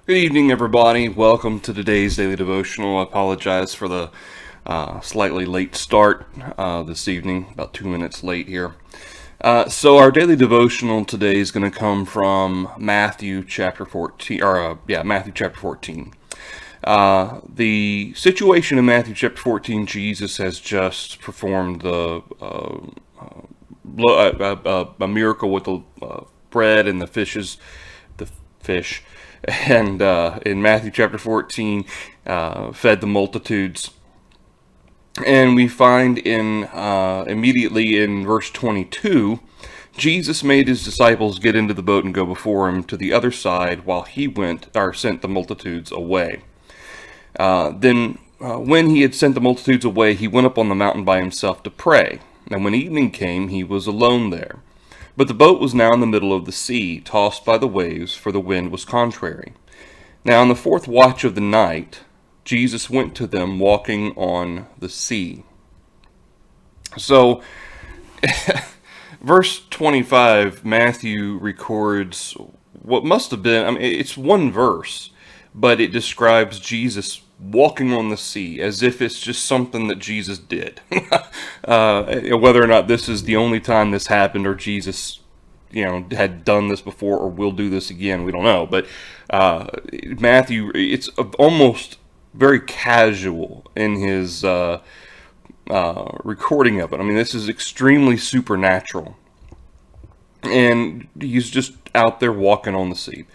Good evening, everybody. Welcome to today's daily devotional. I apologize for the slightly late start this evening, about 2 minutes late here. So our daily devotional today is going to come from Matthew chapter 14, Matthew chapter 14. The situation in Matthew chapter 14, Jesus has just performed a miracle with the bread and the fish. And in Matthew chapter 14, fed the multitudes. And we find immediately in verse 22, Jesus made his disciples get into the boat and go before him to the other side while he sent the multitudes away. Then when he had sent the multitudes away, he went up on the mountain by himself to pray. And when evening came, he was alone there. But the boat was now in the middle of the sea, tossed by the waves, for the wind was contrary. Now in the fourth watch of the night, Jesus went to them walking on the sea. So, verse 25, Matthew records what must have been, it's one verse, but it describes Jesus walking on the sea as if it's just something that Jesus did. Whether or not this is the only time this happened or Jesus, had done this before or will do this again, we don't know. But Matthew, it's almost very casual in his recording of it. This is extremely supernatural. And he's just out there walking on the sea.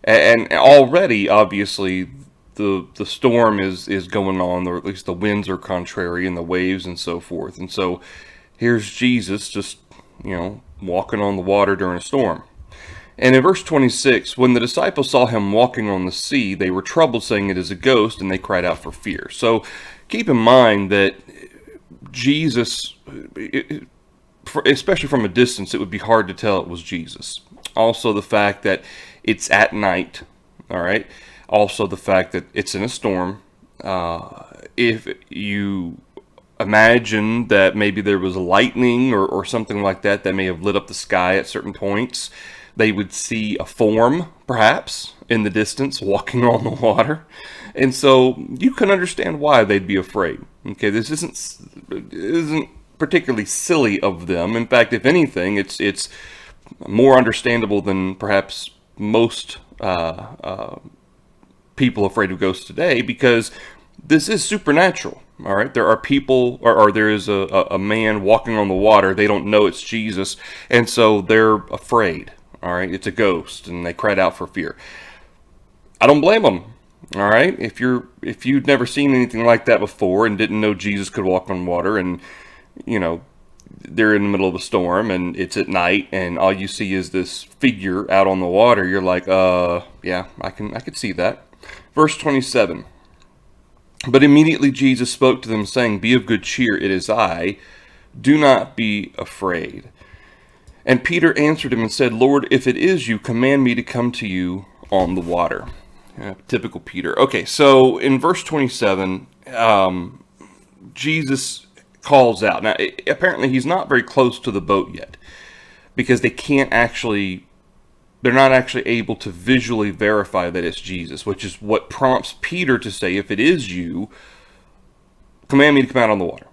And already, obviously, the storm is going on, or at least the winds are contrary and the waves and so forth. And so here's Jesus just, walking on the water during a storm. And in verse 26, when the disciples saw him walking on the sea, they were troubled, saying it is a ghost, and they cried out for fear. So keep in mind that Jesus, especially from a distance, it would be hard to tell it was Jesus. Also the fact that it's at night, all right? Also the fact that it's in a storm. If you imagine that maybe there was lightning or something like that may have lit up the sky at certain points, they would see a form, perhaps, in the distance walking on the water. And so you can understand why they'd be afraid. Okay, this isn't particularly silly of them. In fact, if anything, it's more understandable than perhaps most people afraid of ghosts today, because this is supernatural. All right, there are people, or there is a man walking on the water. They don't know it's Jesus, and so they're afraid. All right, it's a ghost, and they cried out for fear. I don't blame them. All right, if you'd never seen anything like that before and didn't know Jesus could walk on water, and they're in the middle of a storm and it's at night and all you see is this figure out on the water, you're like, yeah, I could see that. Verse 27. But immediately Jesus spoke to them, saying, "Be of good cheer, it is I. Do not be afraid." And Peter answered him and said, "Lord, if it is you, command me to come to you on the water." Typical Peter. Okay, so in verse 27, Jesus calls out. Now, apparently he's not very close to the boat yet, because they're not actually able to visually verify that it's Jesus, which is what prompts Peter to say, "If it is you, command me to come out on the water."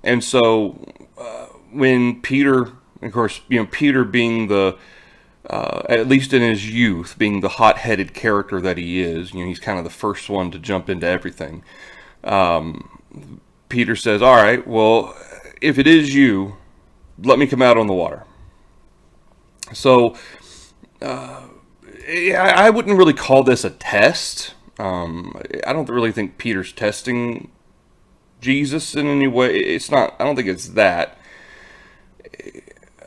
And so when Peter, of course, Peter being at least in his youth, being the hot-headed character that he is, he's kind of the first one to jump into everything. Peter says, all right, well, if it is you, let me come out on the water. So I wouldn't really call this a test. I don't really think Peter's testing Jesus in any way. It's not. I don't think it's that.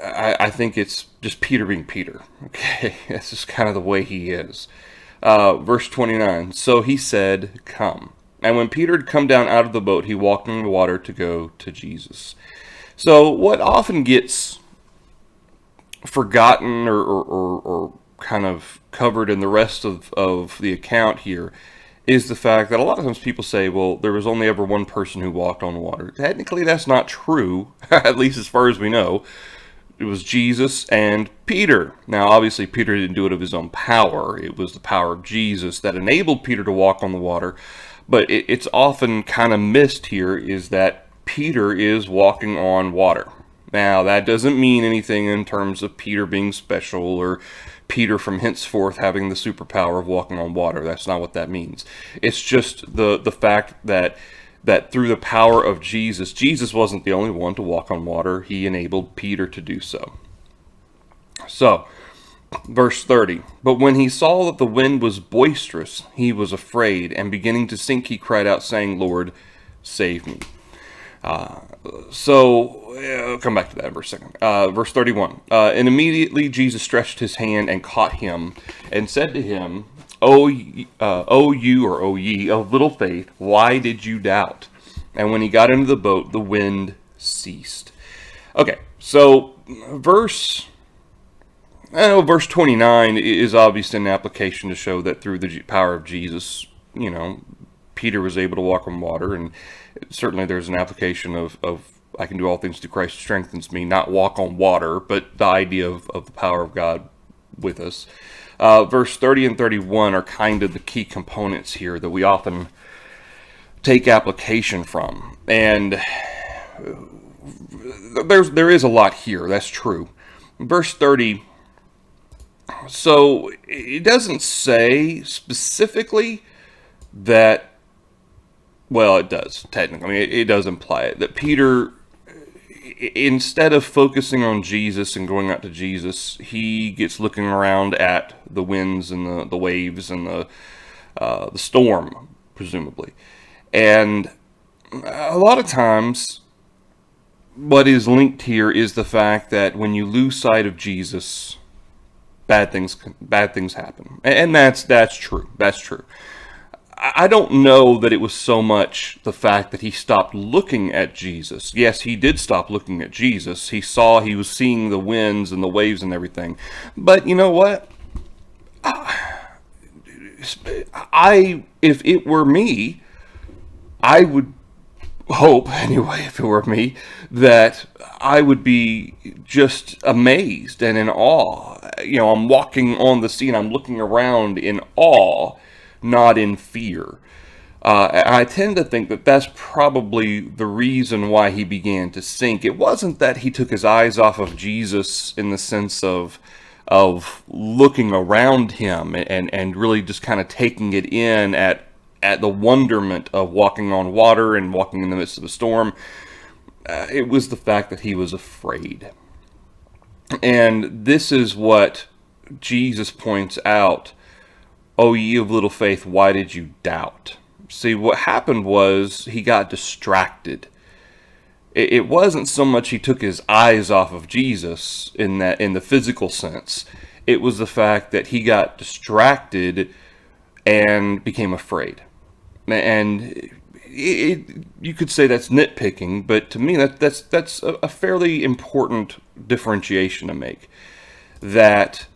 I think it's just Peter being Peter. Okay, that's just kind of the way he is. Verse 29. So he said, "Come." And when Peter had come down out of the boat, he walked on the water to go to Jesus. So what often gets forgotten or kind of covered in the rest of the account here is the fact that a lot of times people say, well, there was only ever one person who walked on water. Technically, that's not true, at least as far as we know. It was Jesus and Peter. Now, obviously, Peter didn't do it of his own power. It was the power of Jesus that enabled Peter to walk on the water. But it's often kind of missed here is that Peter is walking on water. Now, that doesn't mean anything in terms of Peter being special or Peter from henceforth having the superpower of walking on water. That's not what that means. It's just the fact that through the power of Jesus, Jesus wasn't the only one to walk on water. He enabled Peter to do so. So, verse 30. But when he saw that the wind was boisterous, he was afraid, and beginning to sink, he cried out, saying, Lord, save me. I'll come back to that in a second. Verse 31. And immediately Jesus stretched his hand and caught him and said to him, O ye of little faith, why did you doubt? And when he got into the boat, the wind ceased. Okay, so verse 29 is obviously an application to show that through the power of Jesus, Peter was able to walk on water, and certainly there's an application of I can do all things through Christ who strengthens me, not walk on water, but the idea of the power of God with us. Verse 30 and 31 are kind of the key components here that we often take application from. And there is a lot here, that's true. Verse 30, so it doesn't say specifically that, well, it does, technically. I mean, it does imply it, that Peter, instead of focusing on Jesus and going out to Jesus, he gets looking around at the winds and the waves and the storm, presumably. And a lot of times, what is linked here is the fact that when you lose sight of Jesus, bad things happen, and that's true. That's true. I don't know that it was so much the fact that he stopped looking at Jesus. Yes, he did stop looking at Jesus. He was seeing the winds and the waves and everything. But you know what? If it were me, I would hope, anyway, if it were me, that I would be just amazed and in awe. I'm walking on the sea and I'm looking around in awe, not in fear. I tend to think that that's probably the reason why he began to sink. It wasn't that he took his eyes off of Jesus in the sense of looking around him and really just kind of taking it in at the wonderment of walking on water and walking in the midst of a storm. It was the fact that he was afraid. And this is what Jesus points out. O ye of little faith, why did you doubt? See, what happened was he got distracted. It wasn't so much he took his eyes off of Jesus in the physical sense. It was the fact that he got distracted and became afraid. And you could say that's nitpicking, but to me that's a fairly important differentiation to make. That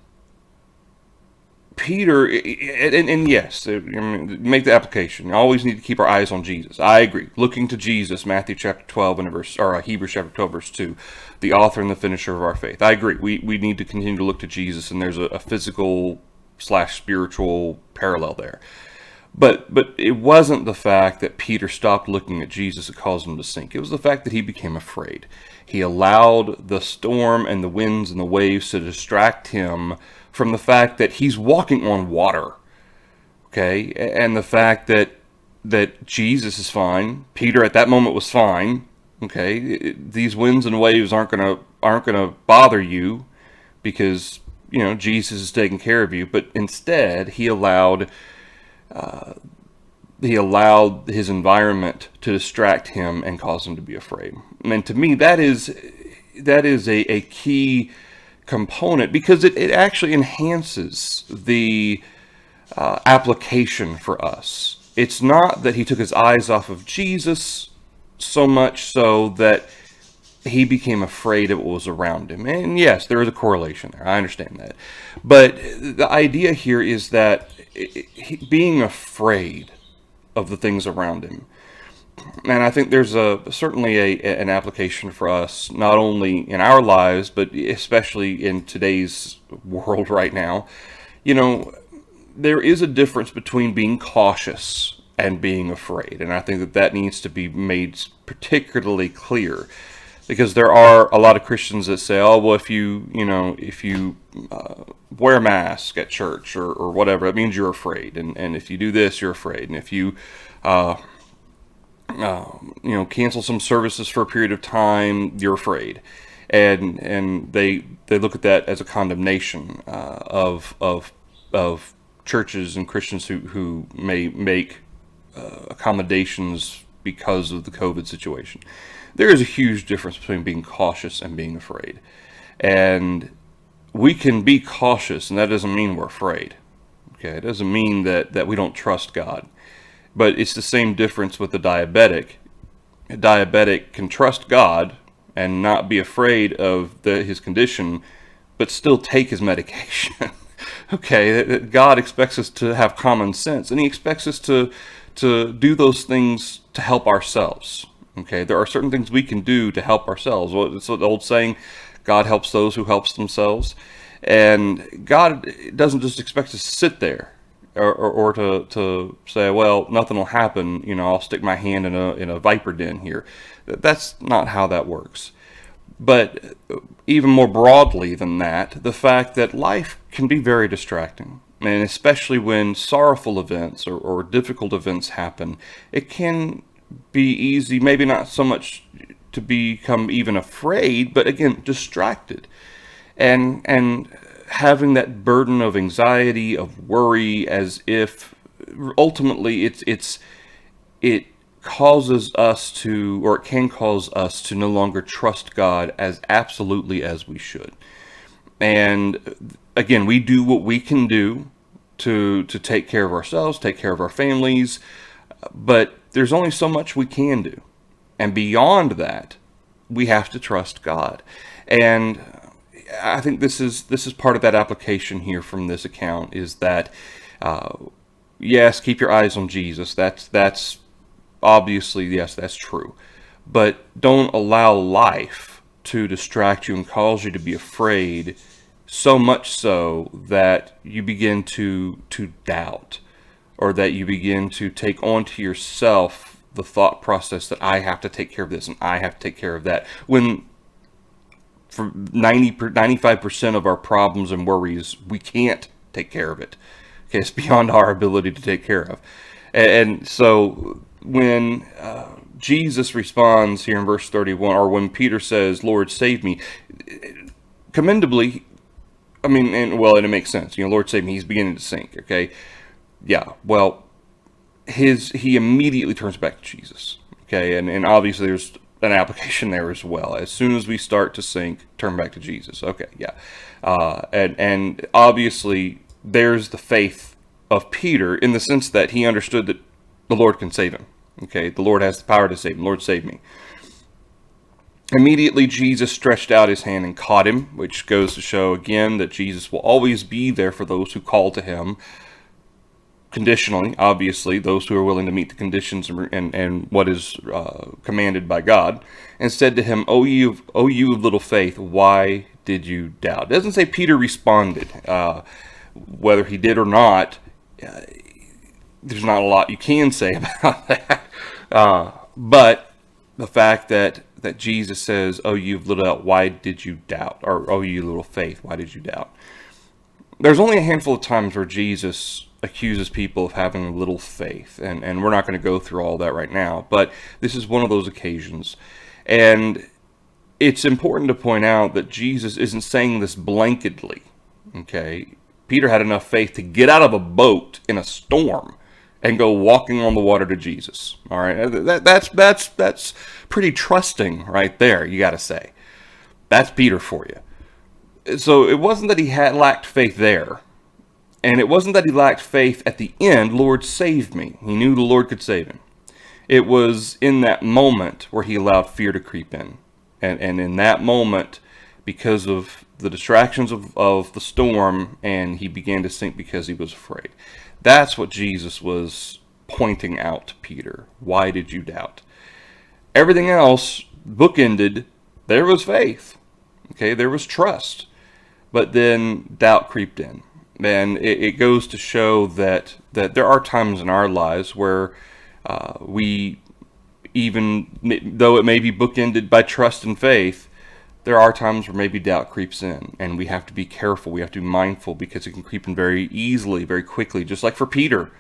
Peter, and yes, make the application. You always need to keep our eyes on Jesus. I agree. Looking to Jesus, Matthew chapter 12 or Hebrews chapter 12 verse 2, the author and the finisher of our faith. I agree. We need to continue to look to Jesus, and there's a physical / spiritual parallel there. But it wasn't the fact that Peter stopped looking at Jesus that caused him to sink. It was the fact that he became afraid. He allowed the storm and the winds and the waves to distract him from the fact that he's walking on water, okay? And the fact that that Jesus is fine. Peter at that moment was fine. Okay, these winds and waves aren't gonna bother you because Jesus is taking care of you. But instead, he allowed his environment to distract him and cause him to be afraid. And to me, that is a key component because it actually enhances the application for us. It's not that he took his eyes off of Jesus so much so that he became afraid of what was around him. And yes, there is a correlation there. I understand that. But the idea here is that being afraid of the things around him. And I think there's certainly an application for us, not only in our lives, but especially in today's world right now. There is a difference between being cautious and being afraid. And I think that needs to be made particularly clear. Because there are a lot of Christians that say, oh, well, if you wear a mask at church or whatever, it means you're afraid. And if you do this, you're afraid. And if you, cancel some services for a period of time, you're afraid. And they look at that as a condemnation of churches and Christians who may make accommodations because of the COVID situation. There is a huge difference between being cautious and being afraid. And we can be cautious, and that doesn't mean we're afraid. Okay, it doesn't mean that we don't trust God. But it's the same difference with the diabetic. A diabetic can trust God and not be afraid of his condition, but still take his medication. Okay, God expects us to have common sense, and he expects us to do those things to help ourselves. Okay, there are certain things we can do to help ourselves. Well, it's the old saying, God helps those who helps themselves. And God doesn't just expect us to sit there or to say, well, nothing will happen. I'll stick my hand in a viper den here. That's not how that works. But even more broadly than that, the fact that life can be very distracting. And especially when sorrowful events or difficult events happen, it can be easy, maybe not so much to become even afraid, but again, distracted. And having that burden of anxiety, of worry, as if ultimately it causes us to, or it can cause us to no longer trust God as absolutely as we should. And again, we do what we can do to take care of ourselves, take care of our families, but there's only so much we can do. And beyond that, we have to trust God. And I think this is part of that application here from this account is that, yes, keep your eyes on Jesus. That's obviously, yes, that's true. But don't allow life to distract you and cause you to be afraid, so much so that you begin to doubt, or that you begin to take onto yourself the thought process that I have to take care of this and I have to take care of that. When for 95% of our problems and worries, we can't take care of it. Okay, it's beyond our ability to take care of. And so when Jesus responds here in verse 31, or when Peter says, Lord, save me, commendably, and it makes sense. Lord, save me, he's beginning to sink, okay? Yeah, well, he immediately turns back to Jesus, okay? And obviously there's an application there as well. As soon as we start to sink, turn back to Jesus. Okay, yeah. And obviously there's the faith of Peter in the sense that he understood that the Lord can save him. Okay, the Lord has the power to save him. Lord, save me. Immediately Jesus stretched out his hand and caught him, which goes to show again that Jesus will always be there for those who call to him. Conditionally, obviously, those who are willing to meet the conditions and what is commanded by God, and said to him, O you of little faith, why did you doubt? It doesn't say Peter responded. Whether he did or not, there's not a lot you can say about that. But the fact that Jesus says, O you of little doubt, why did you doubt? Or O you little faith, why did you doubt? There's only a handful of times where Jesus accuses people of having little faith. And we're not going to go through all that right now, but this is one of those occasions. And it's important to point out that Jesus isn't saying this blanketly, okay? Peter had enough faith to get out of a boat in a storm and go walking on the water to Jesus. All right, that's pretty trusting right there, you got to say. That's Peter for you. So it wasn't that he had lacked faith there, and it wasn't that he lacked faith at the end, Lord, save me. He knew the Lord could save him. It was in that moment where he allowed fear to creep in. And in that moment, because of the distractions of the storm, and he began to sink because he was afraid. That's what Jesus was pointing out to Peter. Why did you doubt? Everything else, bookended, there was faith. Okay, there was trust. But then doubt creeped in. And it goes to show that there are times in our lives where we, even though it may be bookended by trust and faith, there are times where maybe doubt creeps in, and we have to be careful. We have to be mindful, because it can creep in very easily, very quickly, just like for Peter.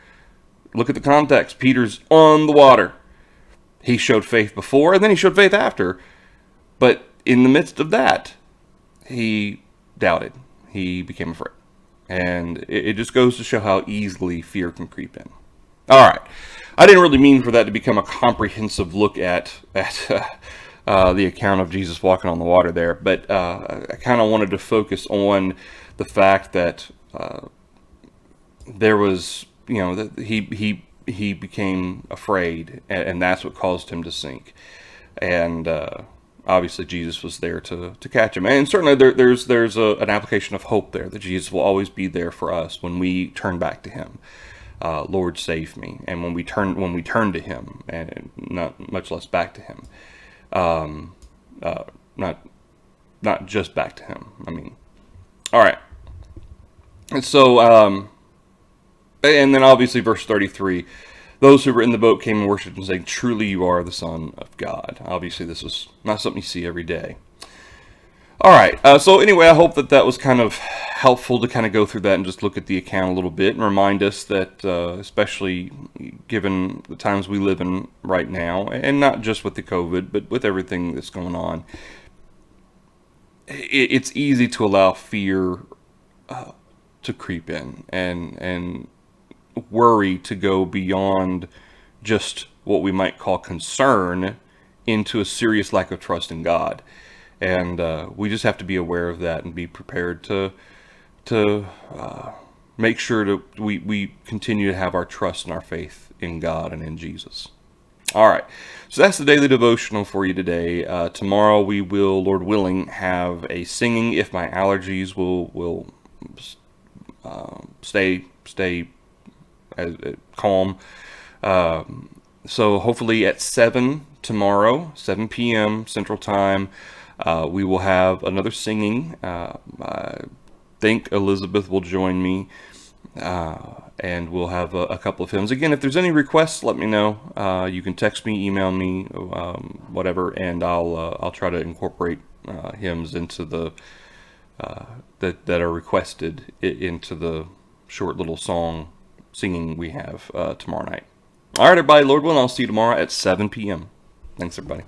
Look at the context. Peter's on the water. He showed faith before, and then he showed faith after. But in the midst of that, he doubted. He became afraid. And it just goes to show how easily fear can creep in. All right. I didn't really mean for that to become a comprehensive look at the account of Jesus walking on the water there, but I kind of wanted to focus on the fact that there was, that he became afraid, and that's what caused him to sink. And obviously Jesus was there to catch him, and certainly there's an application of hope there, that Jesus will always be there for us when we turn back to him. Lord, save me. And when we turn to him, and not much less back to him, not just back to him. I mean, all right. And so, and then obviously verse 33, those who were in the boat came and worshipped and saying, truly you are the Son of God. Obviously this is not something you see every day. All right, so anyway, I hope that was kind of helpful to kind of go through that and just look at the account a little bit and remind us that, especially given the times we live in right now, and not just with the COVID, but with everything that's going on, it's easy to allow fear to creep in, and worry to go beyond just what we might call concern into a serious lack of trust in God. And we just have to be aware of that and be prepared to make sure that we continue to have our trust and our faith in God and in Jesus. All right, so that's the daily devotional for you today. Tomorrow we will, Lord willing, have a singing if my allergies will stay calm. So hopefully at 7 tomorrow, 7 p.m. Central Time, we will have another singing. I think Elizabeth will join me, and we'll have a couple of hymns. Again, if there's any requests, let me know. You can text me, email me, whatever, and I'll try to incorporate hymns into the that are requested into the short little song singing we have tomorrow night. All right, everybody. Lord willing, I'll see you tomorrow at 7 p.m. Thanks, everybody.